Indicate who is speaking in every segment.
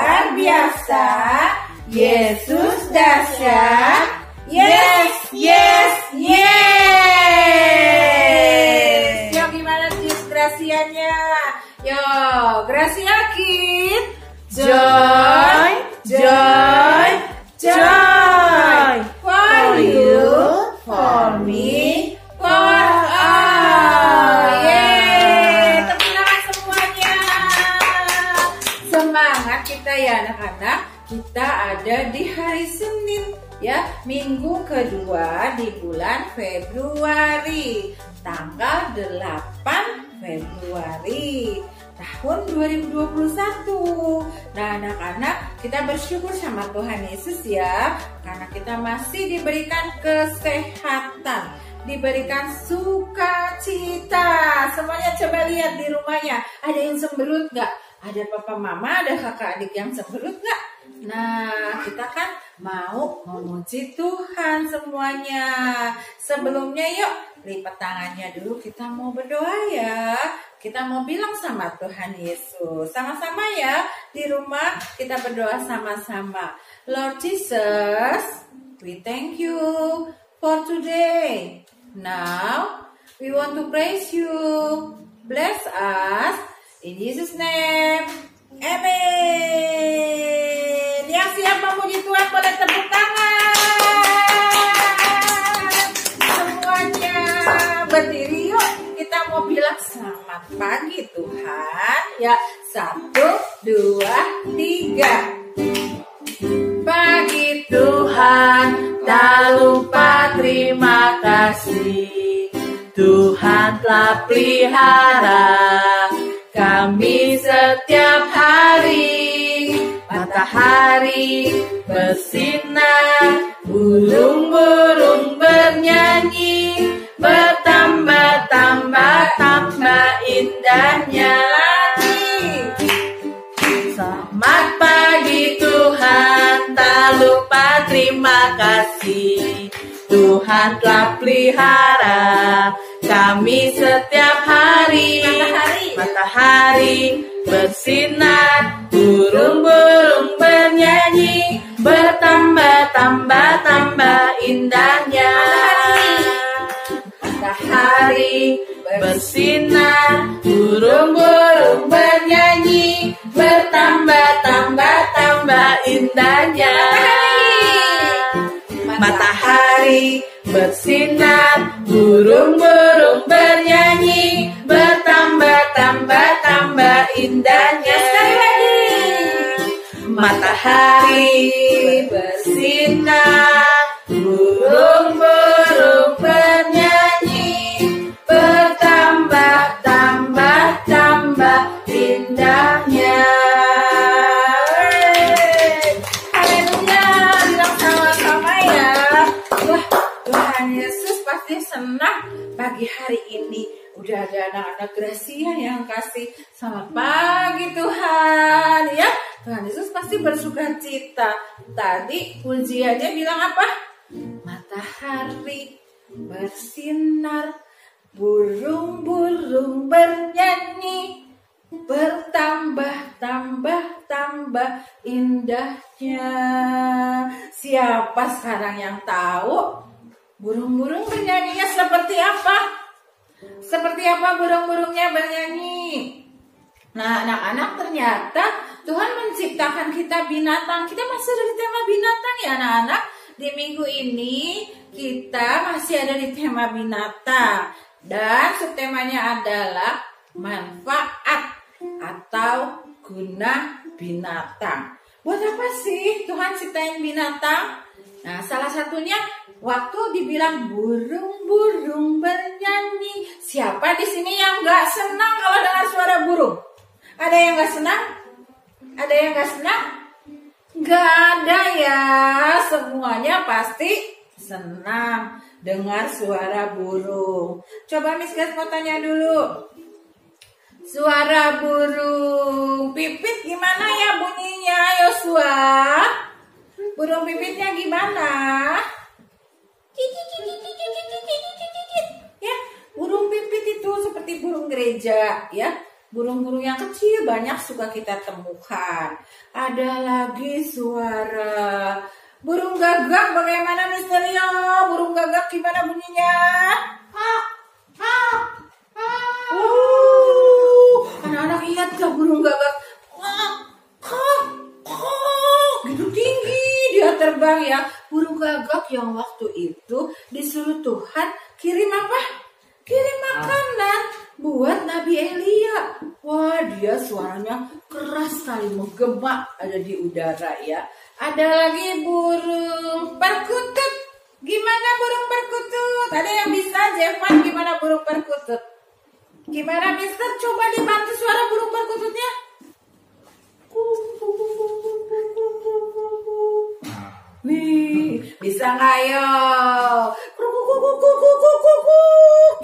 Speaker 1: luar biasa, Yesus dahsyat, yes, yes, yes. Yo, gimana Jus Gracianya? Yo, Gracia Kid, joy, joy, joy. For you, for me, for all. Yeay, tepuk tangan semuanya. Semangat kita ya anak-anak. Kita ada di hari Senin ya, minggu kedua di bulan Februari, tanggal 8 Februari tahun 2021. Nah anak-anak, kita bersyukur sama Tuhan Yesus ya, karena kita masih diberikan kesehatan, diberikan sukacita. Semuanya coba lihat di rumahnya, ada yang cemberut nggak? Ada papa mama, ada kakak adik yang cemberut nggak? Nah, kita kan mau memuji Tuhan semuanya. Sebelumnya yuk, lipat tangannya dulu, kita mau berdoa ya. Kita mau bilang sama Tuhan Yesus. Sama-sama ya, di rumah kita berdoa sama-sama. Lord Jesus, we thank you for today. Now, we want to praise you. Bless us. In Jesus' name, amen. Yang siap memuji Tuhan boleh tepuk tangan. Semuanya berdiri yuk. Kita mau bilang selamat pagi Tuhan. Ya, 1, 2, 3. Pagi Tuhan, tak lupa terima kasih. Tuhan telah pelihara kami setiap hari. Matahari bersinar, burung-burung bernyanyi, bertambah-tambah indahnya. Selamat pagi Tuhan, tak lupa terima kasih. Tuhan telah pelihara kami setiap hari. Matahari bersinar, burung-burung bernyanyi, bertambah-tambah indahnya. Matahari bersinar, burung-burung bernyanyi, bertambah-tambah indahnya. Matahari bersinar, burung-burung bernyanyi, bertambah-tambah indahnya. Sekali lagi. Matahari bersinar, burung-burung bernyanyi, bertambah-tambah indahnya. Haleluya, bilang sama-sama ya. Wah, Tuhan Yesus pasti senang pagi hari ini. Udah ada anak-anak Gracia yang kasih selamat pagi Tuhan ya. Tuhan Yesus pasti bersuka cita. Tadi pujiannya bilang apa? Matahari bersinar, burung-burung bernyanyi, bertambah-tambah indahnya. Siapa sekarang yang tahu burung-burung bernyanyinya seperti apa? Seperti apa burung-burungnya bernyanyi? Nah anak-anak, ternyata Tuhan menciptakan kita binatang. Kita masih ada di tema binatang ya anak-anak. Di minggu ini kita masih ada di tema binatang. Dan subtemanya adalah manfaat atau guna binatang. Buat apa sih Tuhan ciptain binatang? Nah salah satunya waktu dibilang burung-burung bernyanyi. Siapa di sini yang gak senang kalau dengar suara burung? Ada yang gak senang? Ada yang gak senang? Gak ada ya. Semuanya pasti senang dengar suara burung. Coba Miss Gas mau tanya dulu. Suara burung pipit gimana ya bunyinya, Yosua? Burung pipitnya gimana? Ya, burung pipit itu seperti burung gereja ya. burung-burung yang kecil banyak suka kita temukan. Ada lagi suara burung gagak. Bagaimana Mister Leo? Burung gagak gimana bunyinya? Anak-anak ingat gak burung gagak? Gitu tinggi dia terbang ya. Burung gagak yang waktu itu disuruh Tuhan kirim apa? Kirim makanan buat Nabi Elia. Wah, dia suaranya keras sekali, menggema ada di udara ya. Ada lagi burung perkutut. Gimana burung perkutut? Ada yang bisa Jevan gimana burung perkutut? Gimana Mister? Coba dibantu suara burung perkututnya. Nih, bisa nggak yo?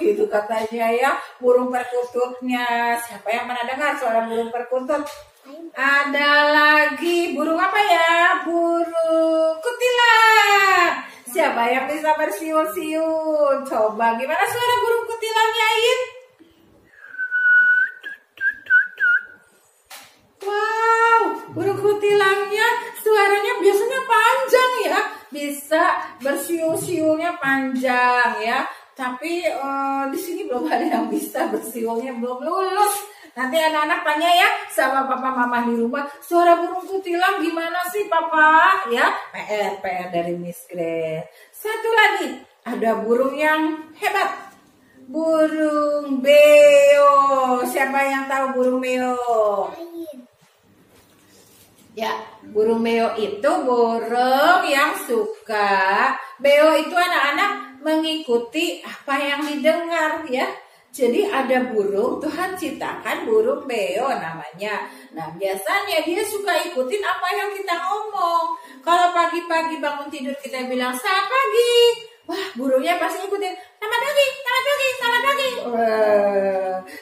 Speaker 1: Gitu katanya ya burung perkututnya. Siapa yang pernah dengar suara burung perkutut? Ada lagi burung apa ya? Burung kutilang. Siapa yang bisa bersiul-siul? Coba gimana suara burung kutilangnya, Ain? Wow, burung kutilangnya suaranya biasanya panjang ya. Bisa bersiul-siulnya panjang ya. Tapi di sini belum ada yang bisa bersiulnya, belum lulus. Nanti anak-anak tanya ya sama papa mama di rumah, suara burung kutilang gimana sih papa? Ya, PR dari Miss Grace. Satu lagi, ada burung yang hebat. Burung beo. Siapa yang tahu burung beo? Ya, burung beo itu burung yang suka. Beo itu anak-anak mengikuti apa yang didengar ya. Jadi ada burung, Tuhan ciptakan burung beo namanya. Nah biasanya dia suka ikutin apa yang kita ngomong. Kalau pagi-pagi bangun tidur kita bilang selamat pagi. Wah burungnya pasti ikutin selamat pagi, selamat pagi, selamat pagi.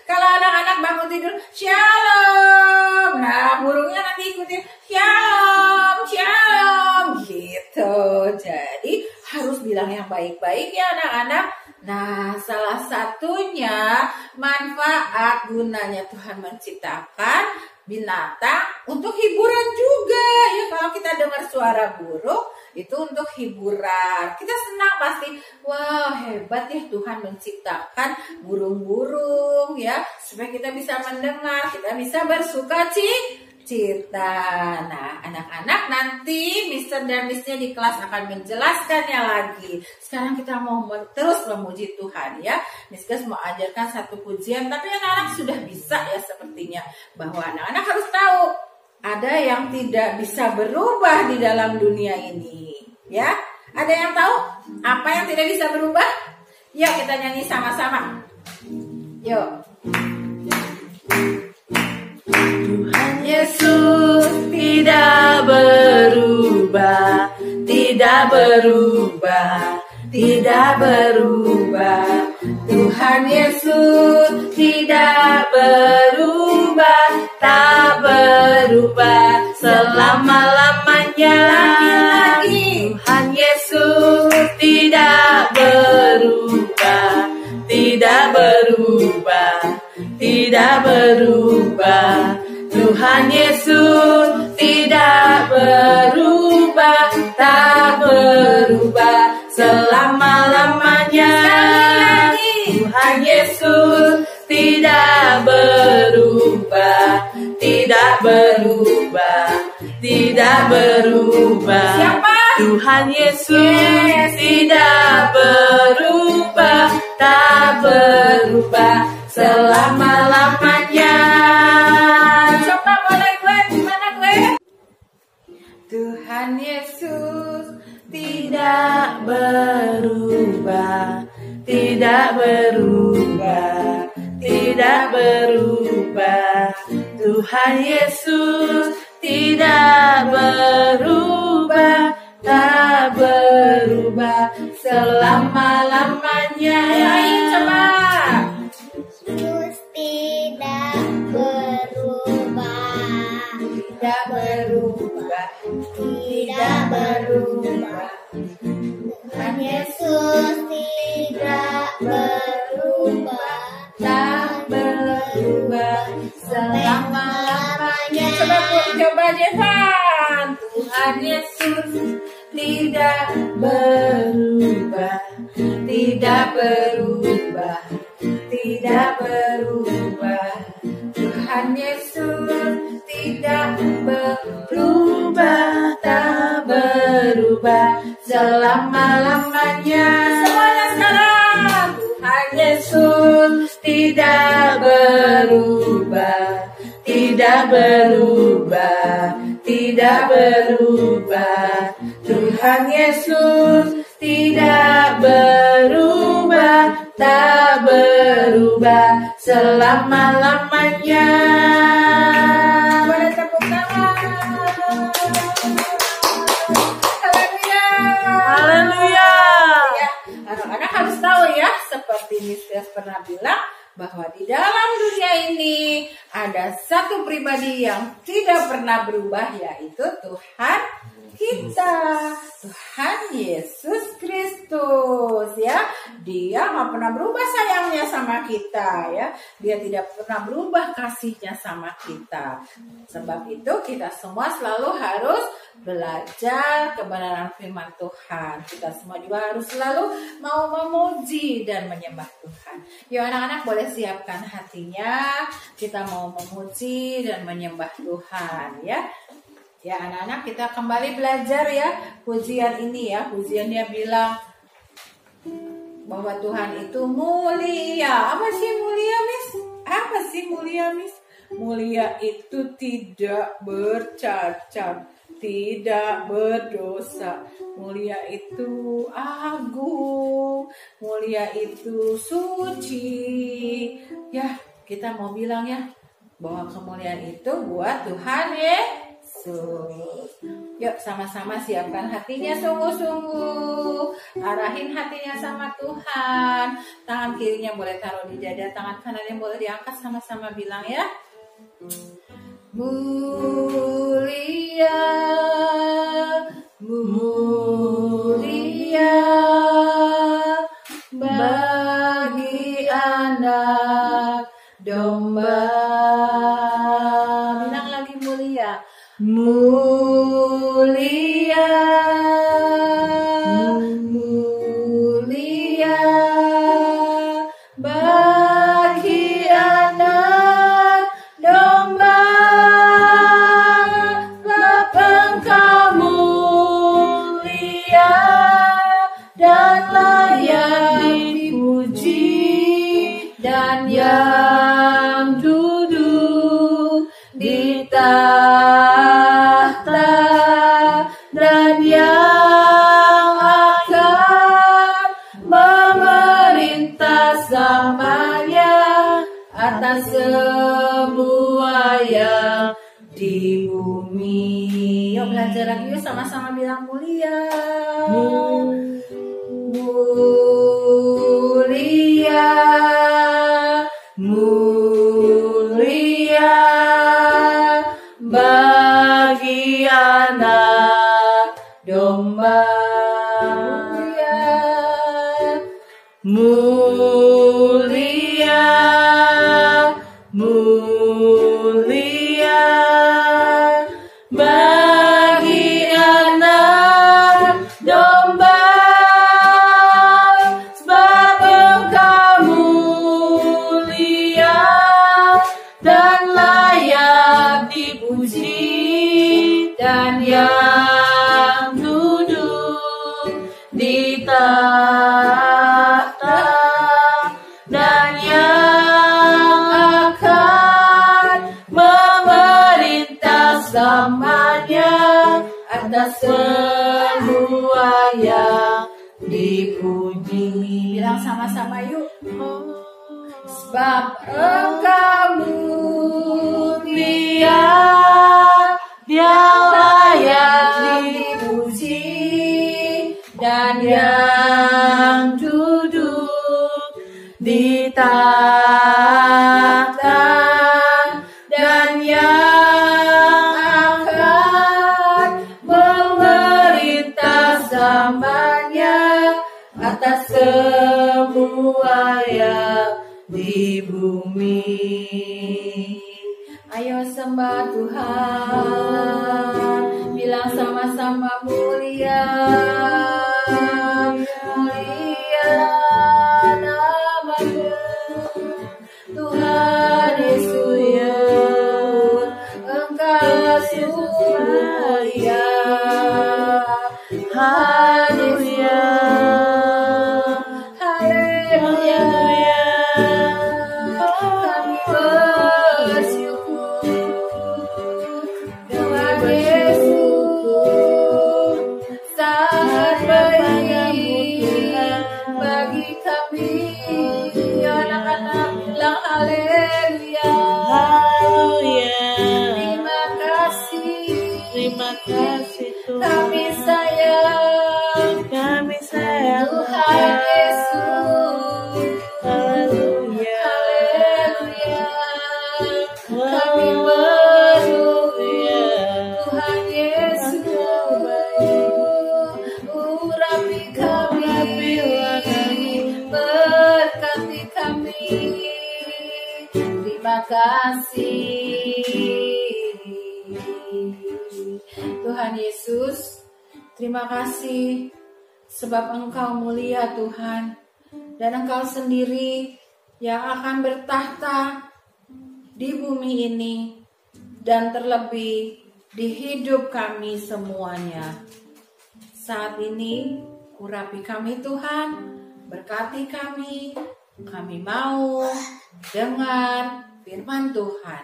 Speaker 1: Kalau anak-anak bangun tidur shalom. Nah burungnya nanti ikutin shalom, shalom gitu. Jadi harus bilang yang baik-baik ya anak-anak. Nah, salah satunya manfaat gunanya Tuhan menciptakan binatang untuk hiburan juga. Ya, kalau kita dengar suara burung itu untuk hiburan. Kita senang pasti. Wah, hebat ya Tuhan menciptakan burung-burung ya, supaya kita bisa mendengar, kita bisa bersuka cita. Nah, anak-anak nanti Mister dan Missnya di kelas akan menjelaskannya lagi. Sekarang kita mau terus memuji Tuhan ya. Miss Grace mau ajarkan satu pujian, tapi anak-anak sudah bisa ya sepertinya. Bahwa anak-anak harus tahu ada yang tidak bisa berubah di dalam dunia ini. Ya, ada yang tahu apa yang tidak bisa berubah? Yuk kita nyanyi sama-sama. Yuk. Tuhan Yesus tidak berubah, tidak berubah, tidak berubah. Tuhan Yesus tidak berubah, tak berubah selama-lamanya. Tuhan Yesus tidak berubah, tidak berubah, tidak berubah. Tuhan Yesus tidak berubah, tak berubah selama-lamanya. Tuhan Yesus tidak berubah, tidak berubah, tidak berubah. Siapa? Tuhan Yesus tidak berubah, tak berubah selama-lamanya. Coba boleh gue, gimana gue? Tuhan Yesus tidak berubah, tidak berubah, tidak berubah. Tuhan Yesus tidak berubah, tak berubah selama-lamanya. Ayo coba.
Speaker 2: Yesus tidak berubah,
Speaker 1: Tidak berubah, tidak berubah.
Speaker 2: Tuhan Yesus tidak berubah,
Speaker 1: Tak berubah depan. Tuhan Yesus tidak berubah, tidak berubah, tidak berubah. Tuhan Yesus tidak berubah, tak berubah selama-lamanya. Semuanya sekarang. Tuhan Yesus tidak berubah, tidak berubah, tidak berubah. Tuhan Yesus tidak berubah, tak berubah selama-lamanya. Boleh tepuk tangan. Haleluya.
Speaker 3: Haleluya.
Speaker 1: Ya, anak-anak harus tahu ya, seperti Miss Grace pernah bilang, bahwa di dalam dunia ini ada satu pribadi yang tidak pernah berubah, yaitu Tuhan kita, Tuhan Yesus Kristus ya. Dia nggak pernah berubah sayangnya sama kita ya. Dia tidak pernah berubah kasihnya sama kita. Sebab itu kita semua selalu harus belajar kebenaran firman Tuhan. Kita semua juga harus selalu mau memuji dan menyembah Tuhan. Yuk anak-anak boleh siapkan hatinya. Kita mau memuji dan menyembah Tuhan ya. Ya anak-anak, kita kembali belajar ya pujian ini ya. Pujian dia bilang bahwa Tuhan itu mulia. Apa sih mulia, Miss? Apa sih mulia, Miss? Mulia itu tidak bercacat, tidak berdosa. Mulia itu agung, mulia itu suci. Ya, kita mau bilang ya bahwa kemuliaan itu buat Tuhan ya. Yuk sama-sama siapkan hatinya sungguh-sungguh. Arahin hatinya sama Tuhan. Tangan kirinya boleh taruh di dada, tangan kanannya boleh diangkat, sama-sama bilang ya. Mulia, mulia bagi anak domba. Bilang lagi mulia. Mulia, mulia bagi anak domba. Lapang kamu mulia dan layak dipuji, dan yang duduk di dan yang akan memerintah selamanya atas semua yang di bumi. Yuk belajar lagi yuk, sama-sama bilang mulia. Mulia, mulia bagi anak domba. Mulia, mulia bagi anak domba. Sebab Engkau mulia dan layak dipuji, dan yang duduk di tahta, dan yang akan memerintah selamanya atas semua yang dipuji. Bilang sama-sama yuk. Sebab Engkau mulia, yang layak dipuji, dan yang duduk di tahta, dan yang akan memerintah selamanya atas semua yang di bumi. Ayo sembah Tuhan, bilang sama-sama mulia, mulia nama-Nya Tuhan Yesus, Engkau sungguh mulia. Haleluya, haleluya, kami bersyukur Tuhan Yesus sangat baik bagi kami. Anak-anak bilang haleluya,
Speaker 3: Haleluya.
Speaker 1: terima kasih,
Speaker 3: Terima kasih Tuhan.
Speaker 1: kami sayang
Speaker 3: Kami sayang
Speaker 1: Tuhan Yesus.
Speaker 3: Haleluya.
Speaker 1: Haleluya, kami berdoa Tuhan Yesus, urapi kami, berkati kami. Terima kasih Tuhan Yesus, terima kasih sebab Engkau mulia Tuhan, dan Engkau sendiri yang akan bertahta di bumi ini dan terlebih di hidup kami semuanya. Saat ini urapi kami Tuhan, berkati kami mau dengar firman Tuhan.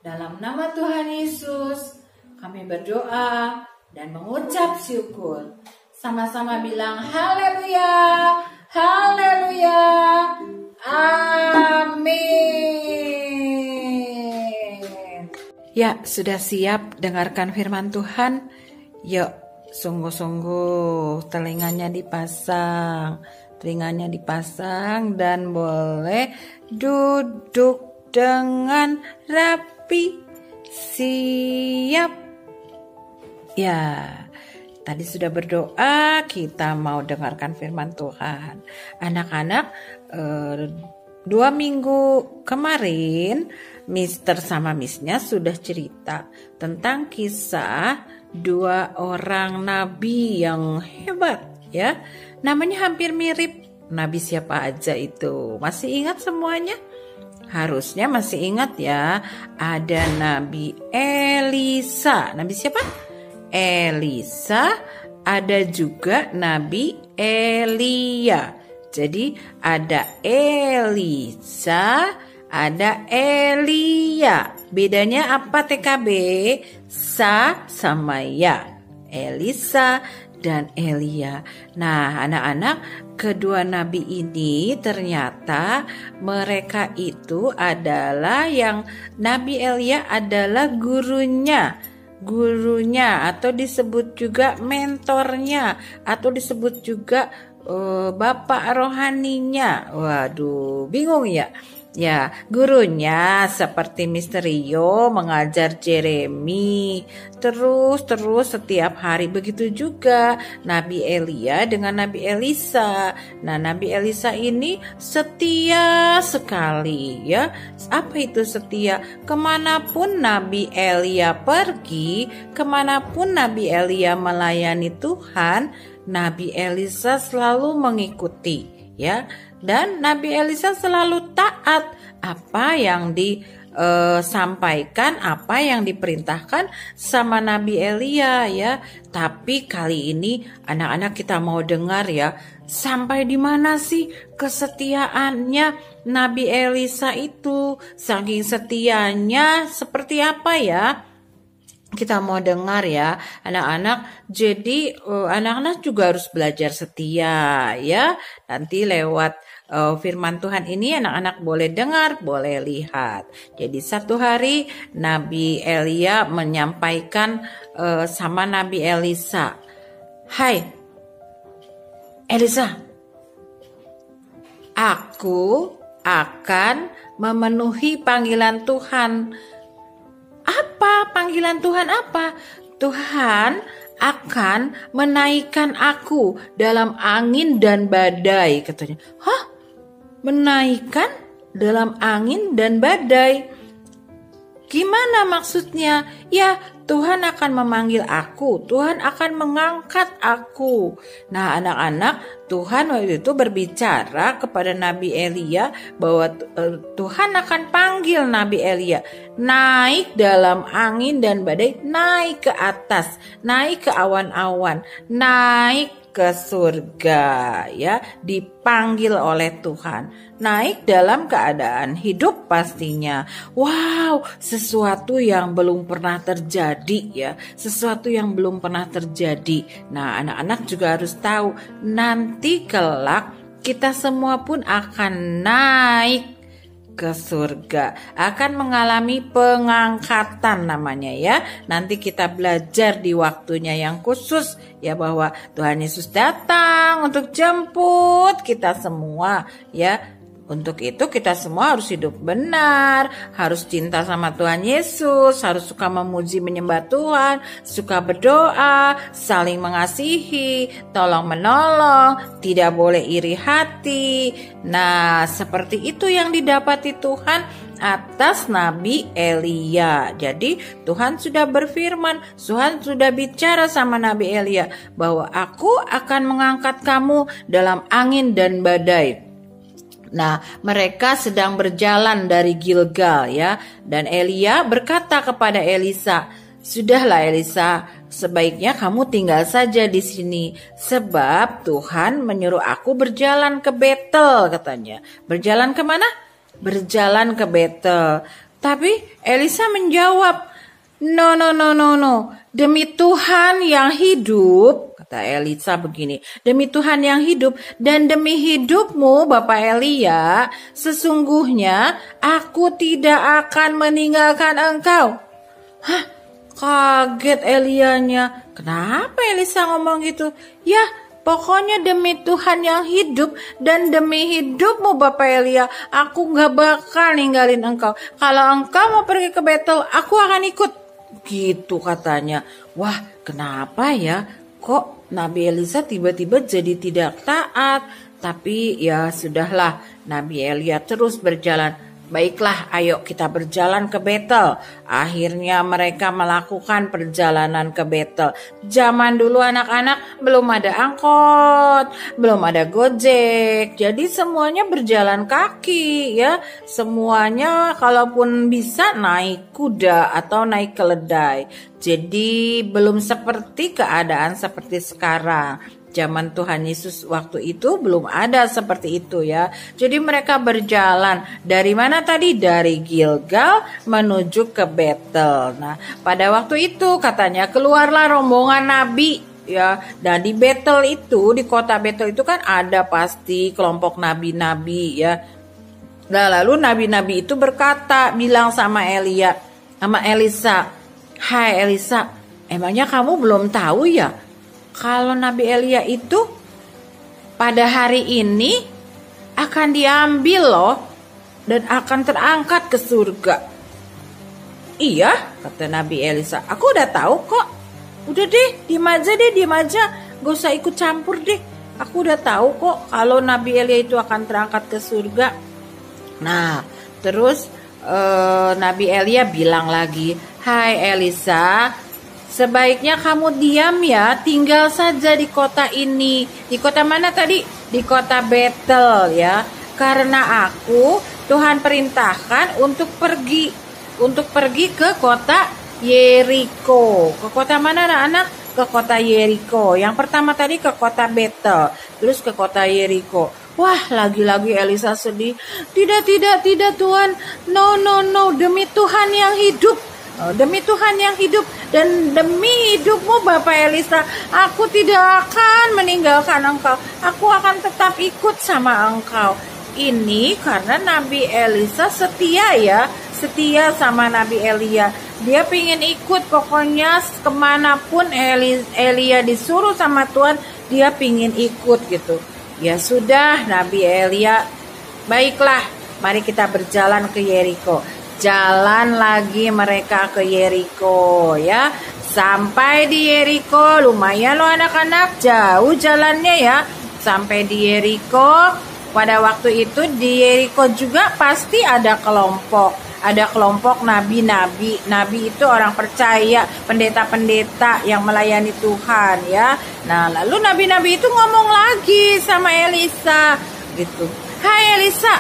Speaker 1: Dalam nama Tuhan Yesus kami berdoa dan mengucap syukur. Sama-sama bilang haleluya, haleluya, amin. Ya, sudah siap dengarkan firman Tuhan? Yuk, sungguh-sungguh telinganya dipasang dan boleh duduk dengan rapi. Siap. Ya, tadi sudah berdoa, kita mau dengarkan firman Tuhan. Anak-anak, 2 minggu kemarin Mister sama Missnya sudah cerita tentang kisah 2 orang nabi yang hebat ya. Namanya hampir mirip. Nabi siapa aja itu? Masih ingat semuanya? Harusnya masih ingat ya. Ada Nabi Elisa. Nabi siapa? Elisa. Ada juga Nabi Elia. Jadi ada Elisa, ada Elia. Bedanya apa TKB? Sa sama ya. Elisa dan Elia. Nah, anak-anak, kedua nabi ini ternyata mereka itu adalah yang Nabi Elia adalah gurunya atau disebut juga mentornya atau disebut juga bapak rohaninya. Waduh, bingung ya? Ya, gurunya seperti Misterio mengajar Jeremy terus setiap hari. Begitu juga Nabi Elia dengan Nabi Elisa. Nah, Nabi Elisa ini setia sekali ya. Apa itu setia? Kemanapun Nabi Elia pergi, kemanapun Nabi Elia melayani Tuhan, Nabi Elisa selalu mengikuti ya. Dan Nabi Elisa selalu taat apa yang disampaikan, apa yang diperintahkan sama Nabi Elia ya. Tapi kali ini anak-anak kita mau dengar ya, sampai di mana sih kesetiaannya Nabi Elisa itu? Saking setianya seperti apa ya? Kita mau dengar ya anak-anak. Jadi anak-anak juga harus belajar setia ya. Nanti lewat firman Tuhan ini anak-anak boleh dengar, boleh lihat. Jadi satu hari Nabi Elia menyampaikan sama Nabi Elisa, "Hai Elisa, aku akan memenuhi panggilan Tuhan." Apa panggilan Tuhan apa? Tuhan akan menaikkan aku dalam angin dan badai, katanya. Hah? Menaikkan dalam angin dan badai? Gimana maksudnya? Ya, Tuhan akan memanggil aku, Tuhan akan mengangkat aku. Nah, anak-anak, Tuhan waktu itu berbicara kepada Nabi Elia bahwa Tuhan akan panggil Nabi Elia naik dalam angin dan badai, naik ke atas, naik ke awan-awan, naik ke surga, ya, dipanggil oleh Tuhan, naik dalam keadaan hidup pastinya. Wow, sesuatu yang belum pernah terjadi, ya, sesuatu yang belum pernah terjadi. Nah, anak-anak juga harus tahu nanti kelak kita semua pun akan naik ke surga, akan mengalami pengangkatan namanya, ya. Nanti kita belajar di waktunya yang khusus, ya, bahwa Tuhan Yesus datang untuk jemput kita semua, ya. Untuk itu kita semua harus hidup benar, harus cinta sama Tuhan Yesus, harus suka memuji menyembah Tuhan, suka berdoa, saling mengasihi, tolong menolong, tidak boleh iri hati. Nah, seperti itu yang didapati Tuhan atas Nabi Elia. Jadi Tuhan sudah berfirman, Tuhan sudah bicara sama Nabi Elia bahwa aku akan mengangkat kamu dalam angin dan badai. Nah, mereka sedang berjalan dari Gilgal, ya, dan Elia berkata kepada Elisa, "Sudahlah Elisa, sebaiknya kamu tinggal saja di sini, sebab Tuhan menyuruh aku berjalan ke Betel," katanya. Berjalan kemana? Berjalan ke Betel. Tapi Elisa menjawab, No, demi Tuhan yang hidup, kata Elisa begini, demi Tuhan yang hidup dan demi hidupmu Bapak Elia, sesungguhnya aku tidak akan meninggalkan engkau. Hah, kaget Elianya. Kenapa Elisa ngomong gitu? Ya, pokoknya demi Tuhan yang hidup dan demi hidupmu Bapak Elia, aku gak bakal ninggalin engkau. Kalau engkau mau pergi ke Betel, aku akan ikut. Gitu katanya. Wah, kenapa ya? Kok Nabi Elisa tiba-tiba jadi tidak taat? Tapi ya sudahlah, Nabi Elia terus berjalan. Baiklah, ayo kita berjalan ke Betel. Akhirnya mereka melakukan perjalanan ke Betel. Zaman dulu anak-anak belum ada angkot, belum ada Gojek. Jadi semuanya berjalan kaki, ya. Semuanya kalaupun bisa naik kuda atau naik keledai. Jadi belum seperti keadaan seperti sekarang. Zaman Tuhan Yesus waktu itu belum ada seperti itu, ya. Jadi mereka berjalan dari mana tadi? Dari Gilgal menuju ke Betel. Nah, pada waktu itu katanya keluarlah rombongan nabi, ya. Dan di Betel itu, di kota Betel itu kan ada pasti kelompok nabi-nabi, ya. Nah, lalu nabi-nabi itu berkata, bilang sama Elia, sama Elisa, "Hai Elisa, emangnya kamu belum tahu ya? Kalau Nabi Elia itu pada hari ini akan diambil loh dan akan terangkat ke surga." "Iya," kata Nabi Elisa, "aku udah tahu kok. Udah deh, diem aja, gak usah ikut campur deh. Aku udah tahu kok kalau Nabi Elia itu akan terangkat ke surga." Nah, terus Nabi Elia bilang lagi, "Hai Elisa, sebaiknya kamu diam ya, tinggal saja di kota ini." Di kota mana tadi? Di kota Betel, ya. Karena aku, Tuhan perintahkan untuk pergi ke kota Yeriko. Ke kota mana anak-anak? Ke kota Yeriko. Yang pertama tadi ke kota Betel, terus ke kota Yeriko. Wah, lagi-lagi Elisa sedih. Tidak Tuhan. No, demi Tuhan yang hidup. Demi Tuhan yang hidup dan demi hidupmu Bapak Elisa, aku tidak akan meninggalkan engkau. Aku akan tetap ikut sama engkau. Ini karena Nabi Elisa setia, ya, setia sama Nabi Elia. Dia pengen ikut, pokoknya kemanapun Elia disuruh sama Tuhan, dia pengen ikut gitu. Ya sudah, Nabi Elia, baiklah, mari kita berjalan ke Yeriko. Jalan lagi mereka ke Yeriko, ya. Sampai di Yeriko, lumayan loh anak-anak, jauh jalannya, ya. Sampai di Yeriko, pada waktu itu di Yeriko juga pasti ada kelompok ada kelompok nabi-nabi. Nabi itu orang percaya, pendeta-pendeta yang melayani Tuhan ya. Nah, lalu nabi-nabi itu ngomong lagi sama Elisa gitu. Hai Elisa,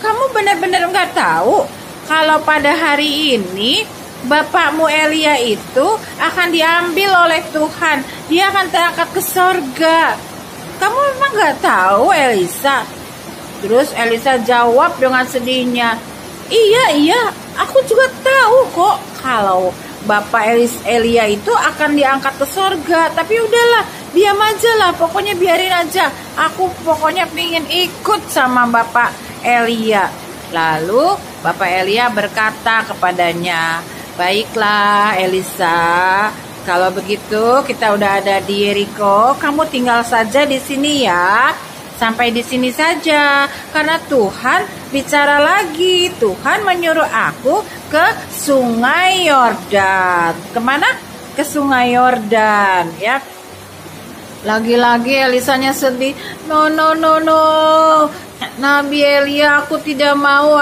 Speaker 1: kamu benar-benar nggak tahu kalau pada hari ini bapakmu Elia itu akan diambil oleh Tuhan. Dia akan terangkat ke sorga. Kamu memang nggak tahu Elisa? Terus Elisa jawab dengan sedihnya, iya, aku juga tahu kok kalau bapak Elia itu akan diangkat ke sorga. Tapi udahlah, diam aja lah, pokoknya biarin aja. Aku pokoknya pengen ikut sama bapak Elia. Lalu bapak Elia berkata kepadanya, baiklah Elisa, kalau begitu kita udah ada di Yeriko, kamu tinggal saja di sini ya. Sampai di sini saja, karena Tuhan bicara lagi. Tuhan menyuruh aku ke Sungai Yordan. Kemana? Ke Sungai Yordan, ya. Lagi-lagi Elisanya sedih. No. Nabi Elia, aku tidak mau.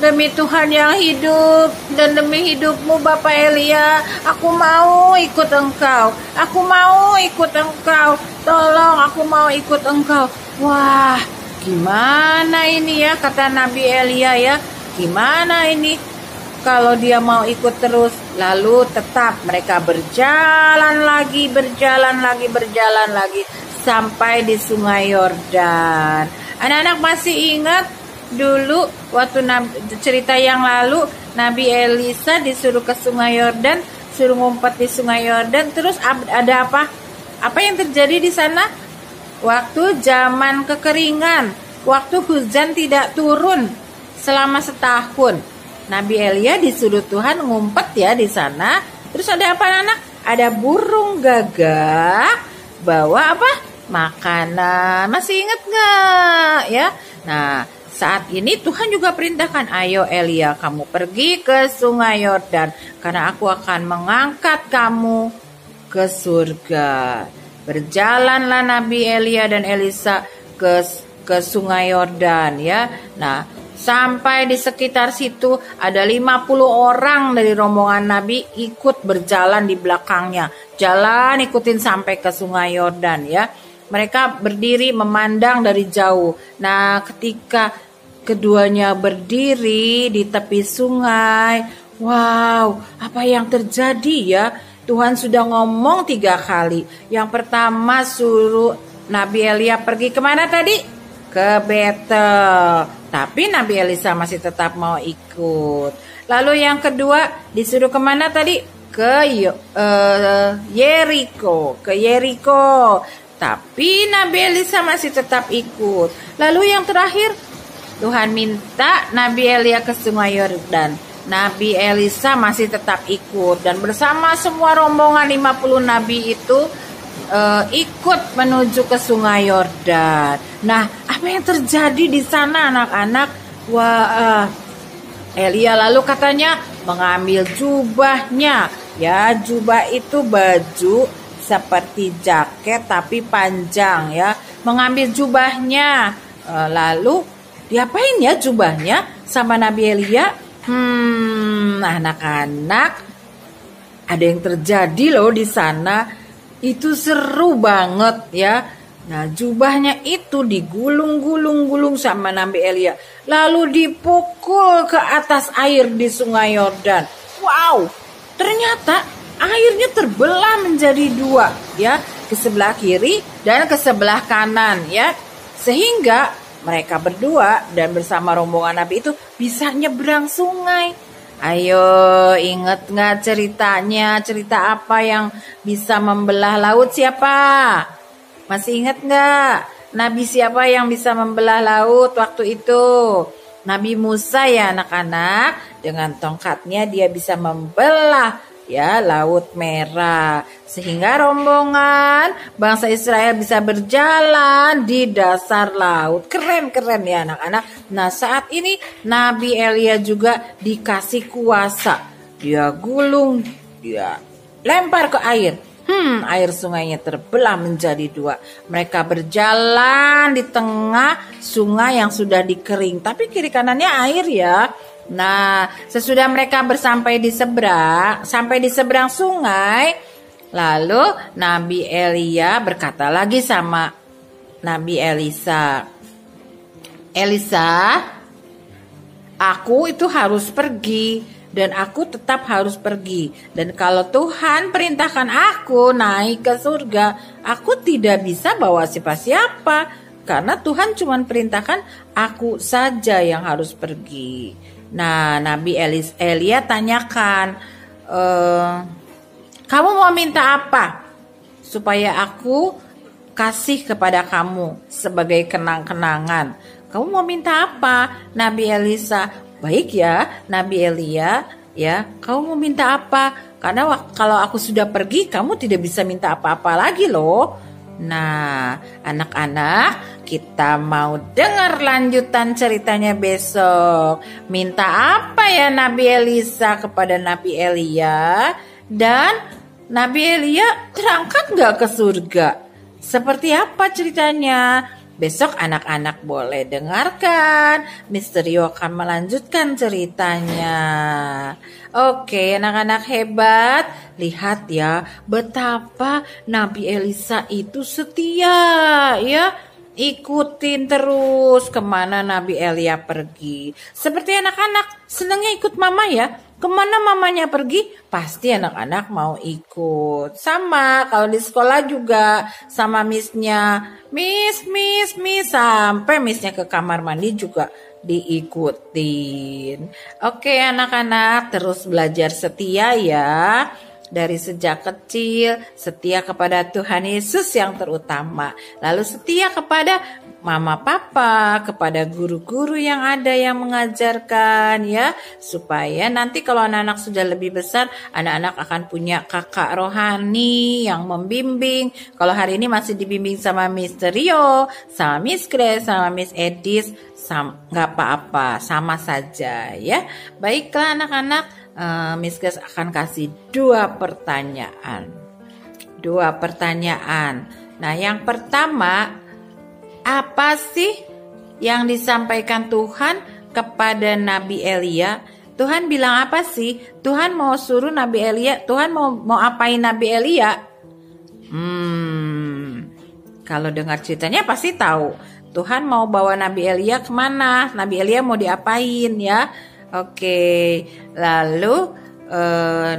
Speaker 1: Demi Tuhan yang hidup dan demi hidupmu Bapak Elia, aku mau ikut engkau. Tolong, aku mau ikut engkau. Wah, gimana ini ya, kata Nabi Elia ya. Gimana ini kalau dia mau ikut terus? Lalu tetap mereka berjalan lagi sampai di Sungai Yordan. Anak-anak masih ingat dulu waktu cerita yang lalu Nabi Elisa disuruh ke Sungai Yordan, suruh ngumpet di Sungai Yordan. Terus ada apa? Apa yang terjadi di sana? Waktu zaman kekeringan, waktu hujan tidak turun selama setahun, Nabi Elia disuruh Tuhan ngumpet ya di sana. Terus ada apa anak? Ada burung gagak bawa apa? Makanan. Masih ingat nggak ya? Nah, saat ini Tuhan juga perintahkan, ayo Elia, kamu pergi ke Sungai Yordan, karena aku akan mengangkat kamu ke surga. Berjalanlah Nabi Elia dan Elisa ke Sungai Yordan ya. Nah, sampai di sekitar situ ada 50 orang dari rombongan Nabi ikut berjalan di belakangnya. Jalan ikutin sampai ke Sungai Yordan ya. Mereka berdiri memandang dari jauh. Nah, ketika keduanya berdiri di tepi sungai, wow, apa yang terjadi ya? Tuhan sudah ngomong 3 kali. Yang pertama suruh Nabi Elia pergi kemana tadi? Ke Betel. Tapi Nabi Elisa masih tetap mau ikut. Lalu yang kedua disuruh kemana tadi? Ke Yeriko. Tapi Nabi Elisa masih tetap ikut. Lalu yang terakhir, Tuhan minta Nabi Elia ke Sungai Yordan. Nabi Elisa masih tetap ikut. Dan bersama semua rombongan 50 nabi itu ikut menuju ke Sungai Yordan. Nah, apa yang terjadi di sana anak-anak? Wah, Elia lalu katanya mengambil jubahnya. Ya, jubah itu baju seperti jaket tapi panjang ya. Mengambil jubahnya. Lalu diapain ya jubahnya sama Nabi Elia? Anak-anak, ada yang terjadi loh di sana. Itu seru banget ya. Nah, jubahnya itu digulung-gulung sama Nabi Elia. Lalu dipukul ke atas air di Sungai Yordan. Wow, ternyata airnya terbelah menjadi 2 ya, ke sebelah kiri dan ke sebelah kanan ya, sehingga mereka berdua dan bersama rombongan Nabi itu bisa nyebrang sungai. Ayo, inget nggak ceritanya? Cerita apa yang bisa membelah laut? Siapa? Masih inget nggak? Nabi siapa yang bisa membelah laut waktu itu? Nabi Musa ya anak-anak. Dengan tongkatnya dia bisa membelah ya Laut Merah, sehingga rombongan bangsa Israel bisa berjalan di dasar laut. Keren ya anak-anak. Nah, saat ini Nabi Elia juga dikasih kuasa. Dia gulung, dia lempar ke air. air sungainya terbelah menjadi dua. Mereka berjalan di tengah sungai yang sudah dikering, tapi kiri kanannya air ya. Nah, sesudah mereka sampai di seberang sungai, lalu Nabi Elia berkata lagi sama Nabi Elisa, "Elisa, aku itu harus pergi dan aku tetap harus pergi. Dan kalau Tuhan perintahkan aku naik ke surga, aku tidak bisa bawa siapa-siapa karena Tuhan cuma perintahkan aku saja yang harus pergi." Nah, Nabi Elia tanyakan, "Kamu mau minta apa supaya aku kasih kepada kamu sebagai kenang-kenangan?" "Kamu mau minta apa, Nabi Elisa?" "Baik ya, Nabi Elia, ya, kamu mau minta apa? Karena kalau aku sudah pergi, kamu tidak bisa minta apa-apa lagi loh." Nah, anak-anak, kita mau dengar lanjutan ceritanya besok. Minta apa ya Nabi Elisa kepada Nabi Elia? Dan Nabi Elia terangkat gak ke surga? Seperti apa ceritanya? Besok anak-anak boleh dengarkan. Misterio akan melanjutkan ceritanya. Oke, anak-anak hebat. Lihat ya, betapa Nabi Elisa itu setia ya. Ikutin terus kemana Nabi Elia pergi. Seperti anak-anak senangnya ikut mama ya. Kemana mamanya pergi, pasti anak-anak mau ikut. Sama kalau di sekolah juga sama missnya. Miss, sampai missnya ke kamar mandi juga diikutin. Oke anak-anak, terus belajar setia ya. Dari sejak kecil, setia kepada Tuhan Yesus yang terutama. Lalu setia kepada mama papa, kepada guru-guru yang ada yang mengajarkan ya. Supaya nanti kalau anak-anak sudah lebih besar, anak-anak akan punya kakak rohani yang membimbing. Kalau hari ini masih dibimbing sama Misterio, sama Miss Grace, sama Miss Edis, nggak apa-apa, sama saja ya. Baiklah anak-anak. Miss Grace akan kasih dua pertanyaan. Nah, yang pertama, apa sih yang disampaikan Tuhan kepada Nabi Elia? Tuhan bilang apa sih? Tuhan mau suruh Nabi Elia, Tuhan mau apain Nabi Elia? Kalau dengar ceritanya pasti tahu. Tuhan mau bawa Nabi Elia kemana? Nabi Elia mau diapain ya? Oke, lalu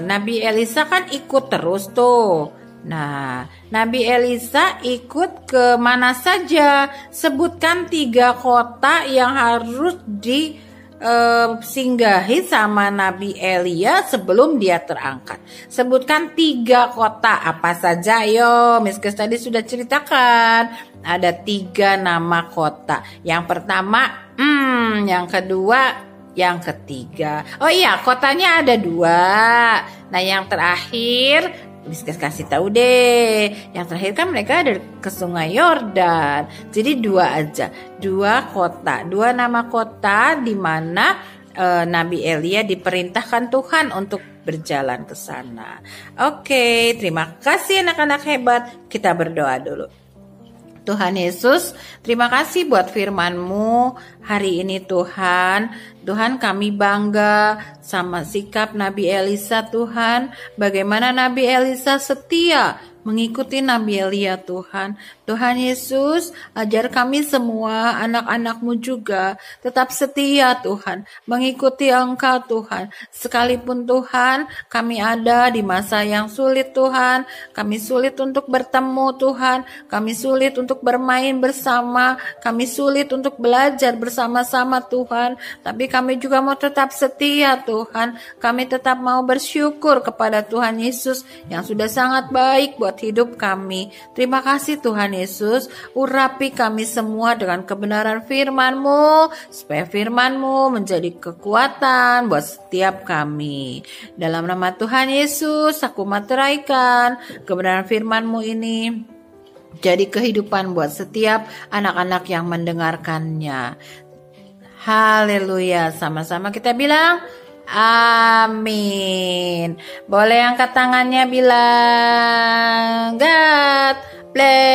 Speaker 1: Nabi Elisa kan ikut terus tuh. Nah, Nabi Elisa ikut ke mana saja? Sebutkan 3 kota yang harus disinggahi sama Nabi Elia sebelum dia terangkat. Sebutkan 3 kota apa saja? Ayo, Miss Grace tadi sudah ceritakan. Ada 3 nama kota. Yang pertama, yang kedua, yang ketiga. Oh iya, kotanya ada 2. Nah, yang terakhir, bisa kasih tahu deh. Yang terakhir kan mereka ada ke Sungai Yordan. Jadi 2 aja. 2 kota, 2 nama kota di mana Nabi Elia diperintahkan Tuhan untuk berjalan ke sana. Oke, terima kasih anak-anak hebat. Kita berdoa dulu. Tuhan Yesus, terima kasih buat firman-Mu hari ini Tuhan. Tuhan, kami bangga sama sikap Nabi Elisa Tuhan. Bagaimana Nabi Elisa setia mengikuti Nabi Elia Tuhan. Tuhan Yesus, ajar kami semua anak-anak-Mu juga tetap setia Tuhan, mengikuti Engkau Tuhan. Sekalipun Tuhan, kami ada di masa yang sulit Tuhan, kami sulit untuk bertemu Tuhan, kami sulit untuk bermain bersama, kami sulit untuk belajar bersama-sama Tuhan, tapi kami juga mau tetap setia Tuhan. Kami tetap mau bersyukur kepada Tuhan Yesus yang sudah sangat baik buat hidup kami. Terima kasih Tuhan Yesus, urapi kami semua dengan kebenaran firman-Mu, supaya firman-Mu menjadi kekuatan buat setiap kami. Dalam nama Tuhan Yesus, aku materaikan kebenaran firman-Mu ini jadi kehidupan buat setiap anak-anak yang mendengarkannya. Haleluya, sama-sama kita bilang amin. Boleh angkat tangannya bilang
Speaker 4: Play.